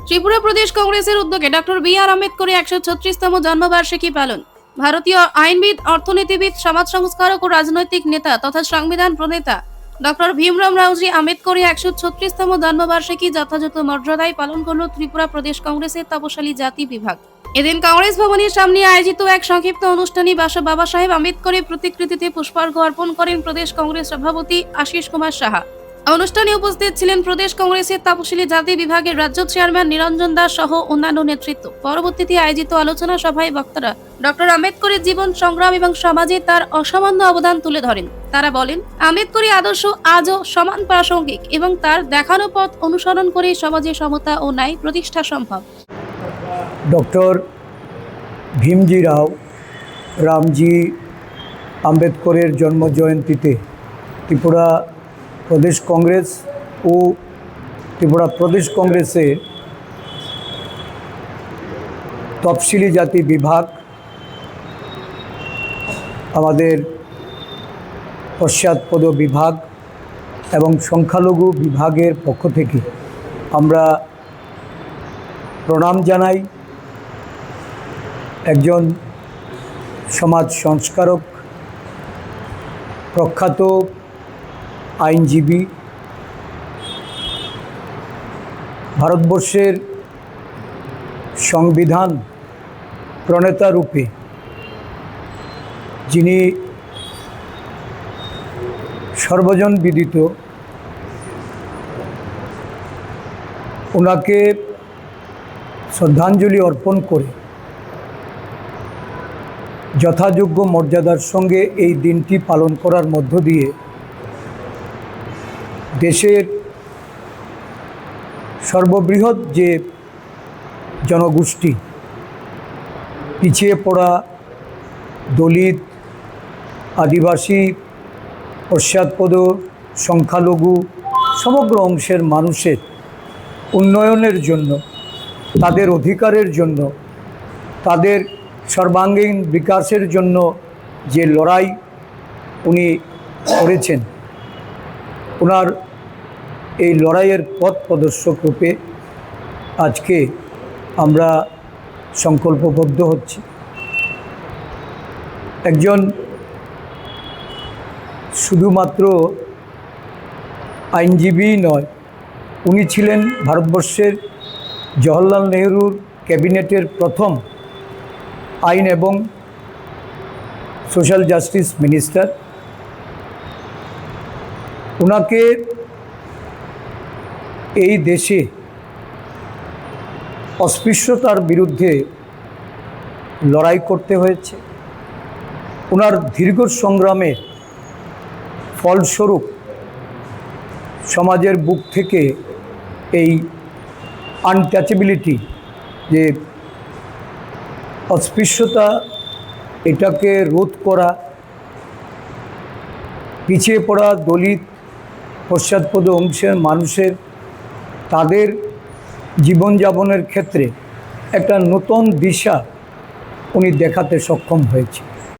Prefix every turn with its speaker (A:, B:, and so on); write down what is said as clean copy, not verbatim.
A: ত্রিপুরা প্রদেশ কংগ্রেসের উদ্যোগে doctor B আর আম্বেদকরের 136তম জন্মবার্ষিকী পালন। ভারতীয় আইনবিদ, অর্থনীতিবিদ, সমাজ সংস্কারক ও রাজনৈতিক নেতা তথা সংবিধান প্রণেতা ডক্টর ভীমরাও রাওজি আম্বেদকরের 136তম জন্মবার্ষিকী যথাযথ মর্যাদায় পালন করল ত্রিপুরা প্রদেশ কংগ্রেসের তপশালী জাতি বিভাগ। এদিন কংগ্রেস ভবনের সামনে আয়োজিত এক সংক্ষিপ্ত অনুষ্ঠানে বাবা সাহেব আম্বেদকরের প্রতিকৃতিতে পুষ্পার্ঘ্য অর্পণ করেন প্রদেশ কংগ্রেস সভাপতি আশিস কুমার সাহা। অনুষ্ঠানে উপস্থিত ছিলেন প্রদেশ কংগ্রেসের তপশিলি জাতি বিভাগের রাজ্য চেয়ারম্যান নিরঞ্জন দাস সহ অন্যান্য নেতৃত্ব। পরবর্তীতে আয়োজিত আলোচনা সভায় বক্তারা ডক্টর আম্বেদকরের জীবন সংগ্রাম এবং সমাজে তার অসামান্য অবদান তুলে ধরেন। তারা বলেন, আম্বেদকরের আদর্শ আজও সমান প্রাসঙ্গিক এবং তার দেখানো পথ অনুসরণ করে সমাজে সমতা ও ন্যায় প্রতিষ্ঠা সম্ভব।
B: ডক্টর ভীমজি রাও রামজি আম্বেদকরের জন্মজয়ন্তীতে ত্রিপুরা প্রদেশ কংগ্রেস ও ত্রিপুরা প্রদেশ কংগ্রেসের তফসিলি জাতি বিভাগ, আমাদের পশ্চাৎপদ বিভাগ এবং সংখ্যালঘু বিভাগের পক্ষ থেকে আমরা প্রণাম জানাই। একজন সমাজ সংস্কারক, প্রখ্যাত আইনজীবী, ভারতবর্ষের সংবিধান প্রণেতা রূপে যিনি সর্বজন বিদিত, ওনাকে শ্রদ্ধাঞ্জলি অর্পণ করে যথাযোগ্য মর্যাদার সঙ্গে এই দিনটি পালন করার মধ্য দিয়ে দেশের সর্ববৃহৎ যে জনগোষ্ঠী, পিছিয়ে পড়া দলিত, আদিবাসী, পশ্চাৎপদ, সংখ্যালঘু সমগ্র অংশের মানুষের উন্নয়নের জন্য, তাদের অধিকারের জন্য, তাদের সর্বাঙ্গীন বিকাশের জন্য যে লড়াই উনি করেছেন, ওনার এই লড়াইয়ের পথ প্রদর্শক রূপে আজকে আমরা সংকল্পবদ্ধ হচ্ছি। একজন শুধুমাত্র আইনজীবী নয়, উনি ছিলেন ভারতবর্ষের জওহরলাল নেহরুর ক্যাবিনেটের প্রথম আইন এবং সোশ্যাল জাস্টিস মিনিস্টার। ওনাকে এই দেশে অস্পৃশ্যতার বিরুদ্ধে লড়াই করতে হয়েছে। ওনার দীর্ঘ সংগ্রামের ফলস্বরূপ সমাজের বুক থেকে এই আনটাচেবিলিটি, যে অস্পৃশ্যতা, এটাকে রোধ করা, পিছিয়ে পড়া দলিত, পশ্চাৎপদ অংশের মানুষের তাদের জীবনযাপনের ক্ষেত্রে একটা নতুন দিশা উনি দেখাতে সক্ষম হয়েছে।